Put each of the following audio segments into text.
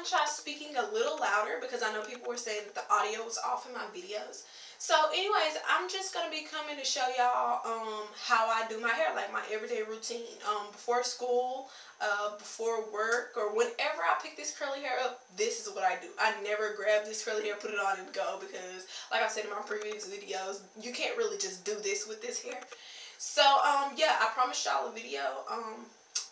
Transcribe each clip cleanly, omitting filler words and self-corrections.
to try speaking a little louder because I know people were saying that the audio was off in my videos. So anyways, I'm just going to be coming to show y'all how I do my hair, like my everyday routine. Before school, before work, or whenever I pick this curly hair up, this is what I do. I never grab this curly hair, put it on and go, because like I said in my previous videos, you can't really just do this with this hair. So yeah, I promised y'all a video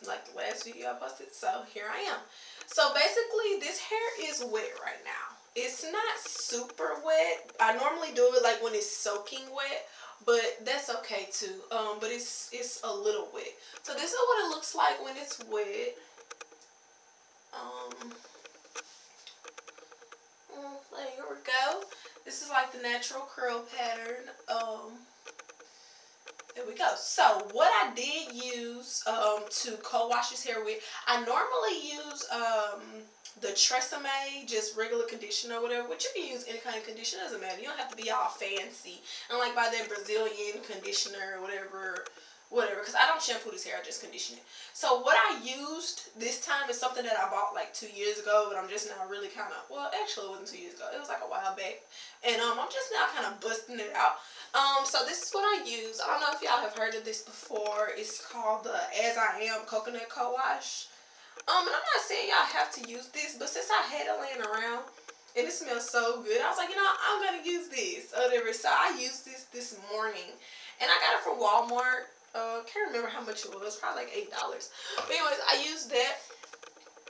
like the last video I posted, so here I am. So basically this hair is wet right now. It's not super wet. I normally do it like when it's soaking wet, but that's okay too. But it's a little wet. So this is what it looks like when it's wet. There we go. This is like the natural curl pattern. There we go. So what I did use to co-wash this hair with, I normally use the Tresemme, just regular conditioner or whatever, which you can use any kind of conditioner, doesn't matter. You don't have to be all fancy and like buy that Brazilian conditioner or whatever, because I don't shampoo this hair, I just condition it. So what I used this time is something that I bought like 2 years ago, but I'm just now really kind of, well actually it wasn't 2 years ago, it was like a while back, and I'm just now kind of busting it out. So this is what I use. I don't know if y'all have heard of this before. It's called the As I Am Coconut Co-Wash. And I'm not saying y'all have to use this, but since I had it laying around and it smells so good, I was like, you know, I'm gonna use this or whatever. So I used this morning, and I got it from Walmart. Can't remember how much it was, probably like $8. But anyways, I used that.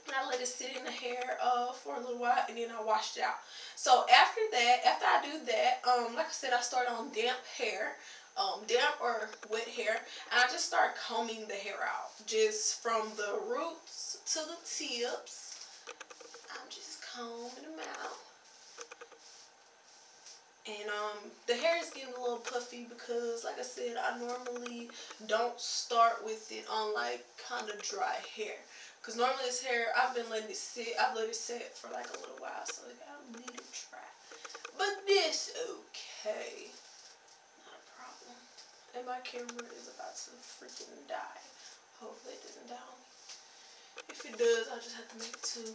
And I let it sit in the hair for a little while, and then I washed it out. So after I do that, like I said, I start on damp hair, damp or wet hair, and I just start combing the hair out, just from the roots to the tips. I'm just combing them out. And the hair is getting a little puffy because, like I said, I normally don't start with it on like kind of dry hair. Because normally this hair, I've let it sit for like a little while, so it got a little dry. But this, okay, not a problem. And my camera is about to freaking die. Hopefully it doesn't die on me. If it does, I'll just have to make 2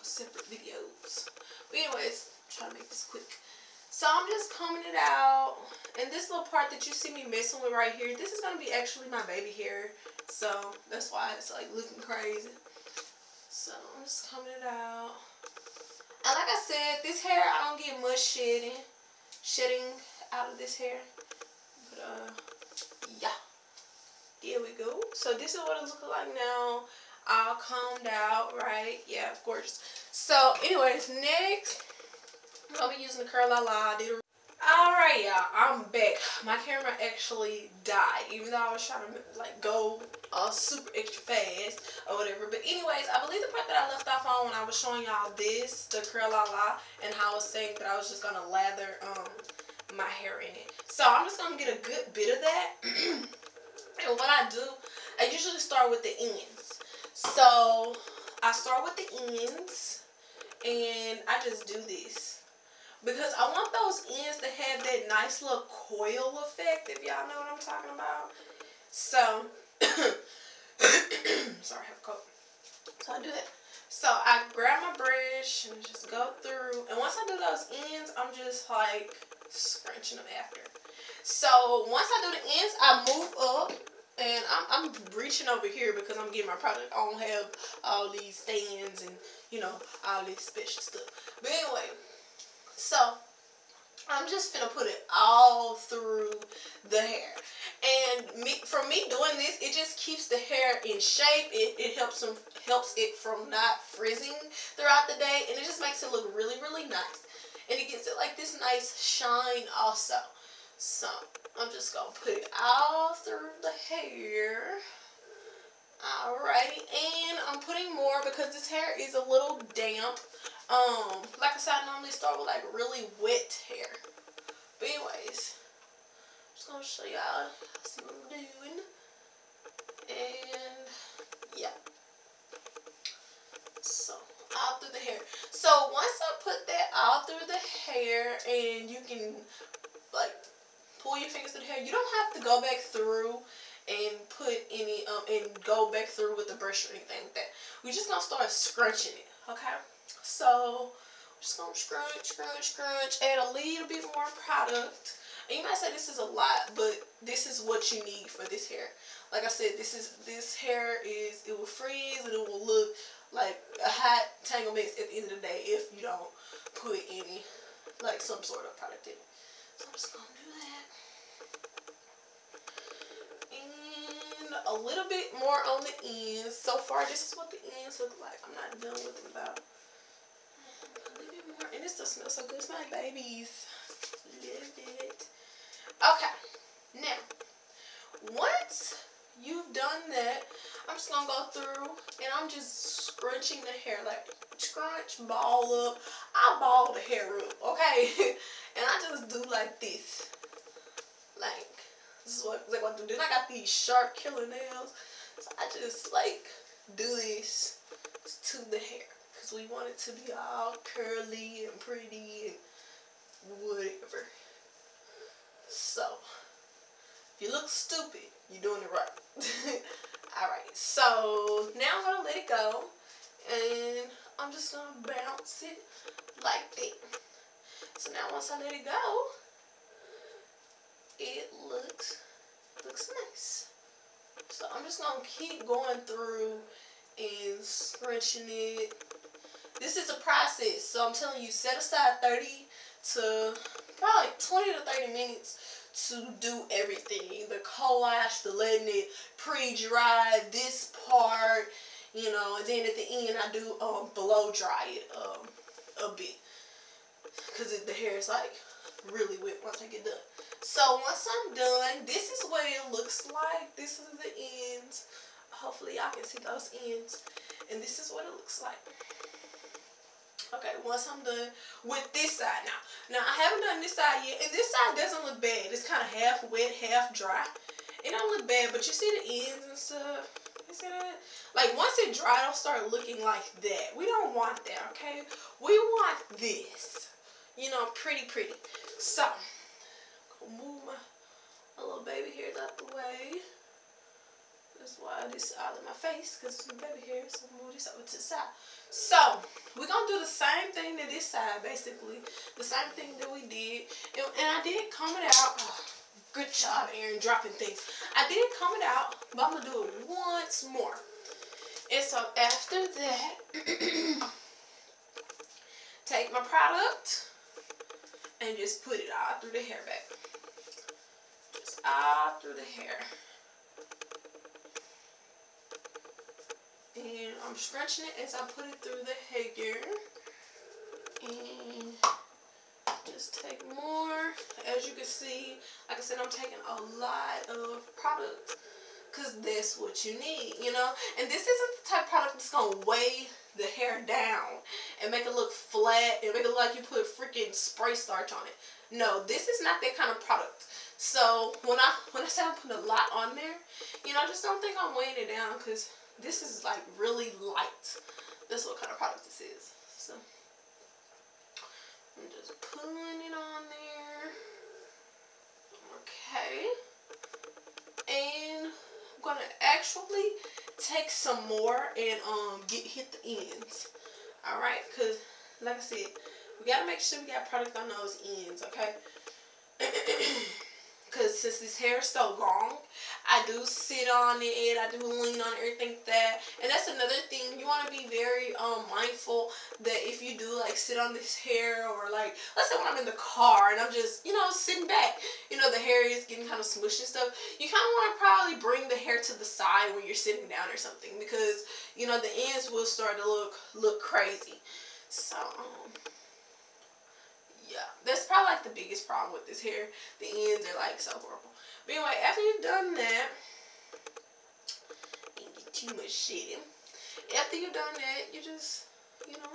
separate videos. But anyways, try to make this quick. So I'm just combing it out, and this little part that you see me messing with right here, this is going to be actually my baby hair, so that's why it's like looking crazy. So I'm just combing it out, and like I said, this hair, I don't get much shedding out of this hair, but yeah, there we go. So this is what it looks like now, all combed out, right? Yeah, of course. So anyways, next, I'll be using the Curl La La. Alright y'all, I'm back. My camera actually died, even though I was trying to like go super extra fast or whatever. But anyways, I believe the part that I left off on when I was showing y'all this, the Curl La La, and how I was saying that I was just gonna lather my hair in it. So I'm just gonna get a good bit of that. And what I do, I usually start with the ends. So I start with the ends and I just do this. Because I want those ends to have that nice little coil effect, if y'all know what I'm talking about. So, sorry, I have a cold. So I do that. So I grab my brush and just go through. And once I do those ends, I'm just like scrunching them after. So once I do the ends, I move up. And I'm reaching over here because I'm getting my product. I don't have all these stands and, you know, all this special stuff. But anyway. So, I'm just finna put it all through the hair. And for me doing this, it just keeps the hair in shape. It helps it from not frizzing throughout the day. And it just makes it look really, really nice. And it gives it like this nice shine also. So, I'm just gonna put it all through the hair. Alrighty, and I'm putting more because this hair is a little damp. Like I said, I normally start with like really wet hair. But anyways, I'm just gonna show y'all what I'm doing. And yeah. So all through the hair. So once I put that all through the hair, and you can like pull your fingers through the hair, you don't have to go back through and put any and go back through with the brush or anything like that. We're just gonna start scrunching it. Okay, so I'm just gonna scrunch, add a little bit more product. And you might say this is a lot, but this is what you need for this hair. Like I said, this hair it will freeze and it will look like a hot tangle mix at the end of the day if you don't put any, like, some sort of product in it. So I'm just gonna do that. And a little bit more on the ends. So far, this is what the ends look like. I'm not done with them though. A little bit more. And it still smells so good. It smells like babies. Love it. Okay. Now, once you've done that, I'm just gonna go through and I'm just scrunching the hair, like scrunch, ball up. I ball the hair up, okay? And I just do like this. Like, this is what I do. Then I got these sharp killer nails. So I just like do this to the hair. Because we want it to be all curly and pretty and whatever. So, if you look stupid, you're doing it right. Alright, so now I'm going to let it go. And I'm just going to bounce it like that. So now once I let it go, it looks nice. So I'm just going to keep going through and scrunching it. This is a process, so I'm telling you, set aside 30 to probably 20 to 30 minutes to do everything. The co-wash, the letting it pre-dry, this part, you know, and then at the end I do blow dry it a bit. Because the hair is like really wet once I get done. So once I'm done, this is what it looks like. This is the ends. Hopefully y'all can see those ends. And this is what it looks like. Okay, once I'm done with this side now. Now, I haven't done this side yet. And this side doesn't look bad. It's kind of half wet, half dry. It don't look bad, but you see the ends and stuff. You see that? Like, once it dry, it'll start looking like that. We don't want that, okay? We want this. You know, pretty. So, move my little baby hairs out the way. That's why this is all in my face, because it's my baby hair. So move this over to the side. So we're gonna do the same thing to this side, basically. The same thing that we did. And I did comb it out. Oh, good job, Erin, dropping things. I did comb it out, but I'm gonna do it once more. And so after that, take my product and just put it all through the hair back. Just all through the hair. And I'm scrunching it as I put it through the hair. And just take more. As you can see, like I said, I'm taking a lot of product. Because that's what you need, you know. And this isn't the type of product that's going to weigh the hair down and make it look flat and make it look like you put freaking spray starch on it. No, this is not that kind of product. So when I say I'm putting a lot on there, you know, just don't think I'm weighing it down, because this is like really light. That's what kind of product this is. So I'm just putting it on there. Okay. And I'm gonna actually take some more and hit the ends. Alright, because like I said, we gotta make sure we got product on those ends, okay? Because since this hair is so long, I do sit on it, I do lean on it, everything like that. And that's another thing, you want to be very mindful that if you do like sit on this hair, or like, let's say when I'm in the car and I'm just, you know, sitting back, you know, the hair is getting kind of smushed and stuff, you kind of want to probably bring the hair to the side when you're sitting down or something, because, you know, the ends will start to look crazy. So, yeah, that's probably like the biggest problem with this hair. The ends are like so horrible. But anyway, after you've done that, you get too much shit in. After you've done that, you just, you know,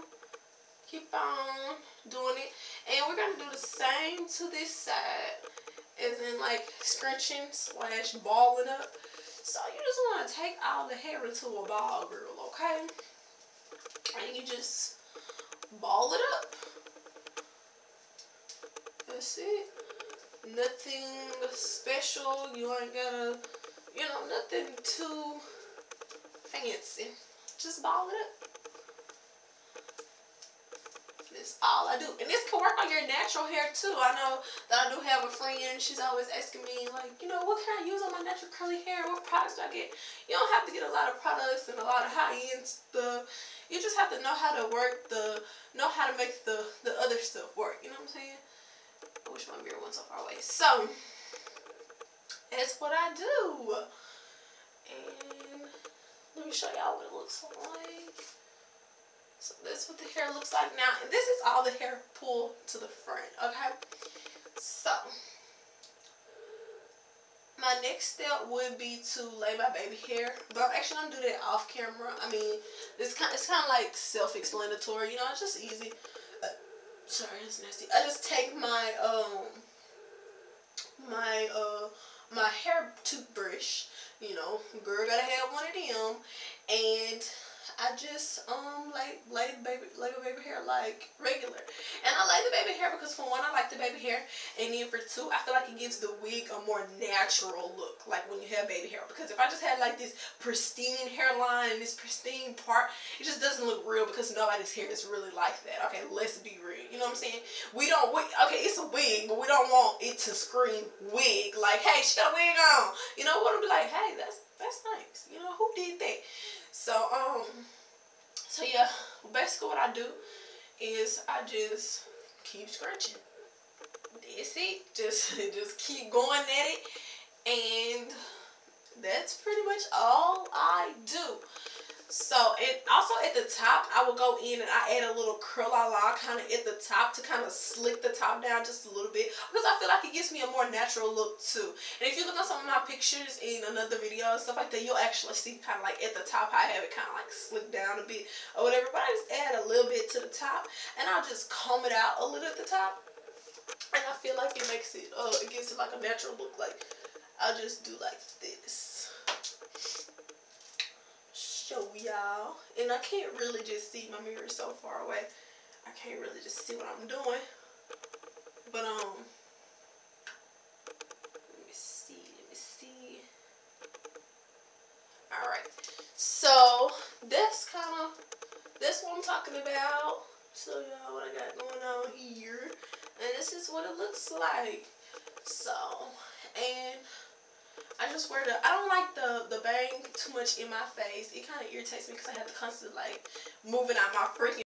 keep on doing it. And we're going to do the same to this side, as in like scrunching / balling up. So you just want to take all the hair into a ball, girl, okay? And you just ball it up. That's it. Nothing special. You ain't gotta, you know, nothing too fancy. Just ball it up. That's all I do. And this can work on your natural hair too. I know that I do have a friend, she's always asking me, like, you know, what can I use on my natural curly hair? What products do I get? You don't have to get a lot of products and a lot of high-end stuff. You just have to know how to work know how to make the other stuff work. You know what I'm saying? I wish my mirror went so far away. So, that's what I do. And let me show y'all what it looks like. So that's what the hair looks like now. And this is all the hair pulled to the front, okay? So, my next step would be to lay my baby hair. But I'm actually going to do that off camera. I mean, it's kind of like self-explanatory. You know, it's just easy. Sorry, that's nasty. I just take my, my hair toothbrush. You know, girl gotta have one of them. And I just lay the baby hair like regular. And I lay the baby hair because for one, I like the baby hair, and then for two, I feel like it gives the wig a more natural look, like when you have baby hair. Because if I just had like this pristine hairline and this pristine part, it just doesn't look real because nobody's hair is really like that. Okay, let's be real. You know what I'm saying? Okay, it's a wig, but we don't want it to scream wig. Like, hey, she got a wig on. You know, we want to be like, hey, that's nice. You know, who did that? So yeah, basically what I do is I just keep scratching. That's it. Just keep going at it, and that's pretty much all I do. So, and also at the top, I will go in and I add a little curl la kind of at the top to kind of slick the top down just a little bit, because I feel like it gives me a more natural look too. And if you look at some of my pictures in another video and stuff like that, you'll actually see kind of like at the top how I have it kind of like slicked down a bit or whatever. But I just add a little bit to the top, and I'll just comb it out a little at the top, and I feel like it makes it, it gives it like a natural look. Like, I'll just do like this. Show y'all, and I can't really just see, my mirror is so far away, I can't really just see what I'm doing, but let me see, alright, so that's what I'm talking about. So y'all, what I got going on here, and this is what it looks like. So, and I just wear I don't like the bang too much in my face. It kind of irritates me because I have to constantly like moving out my freaking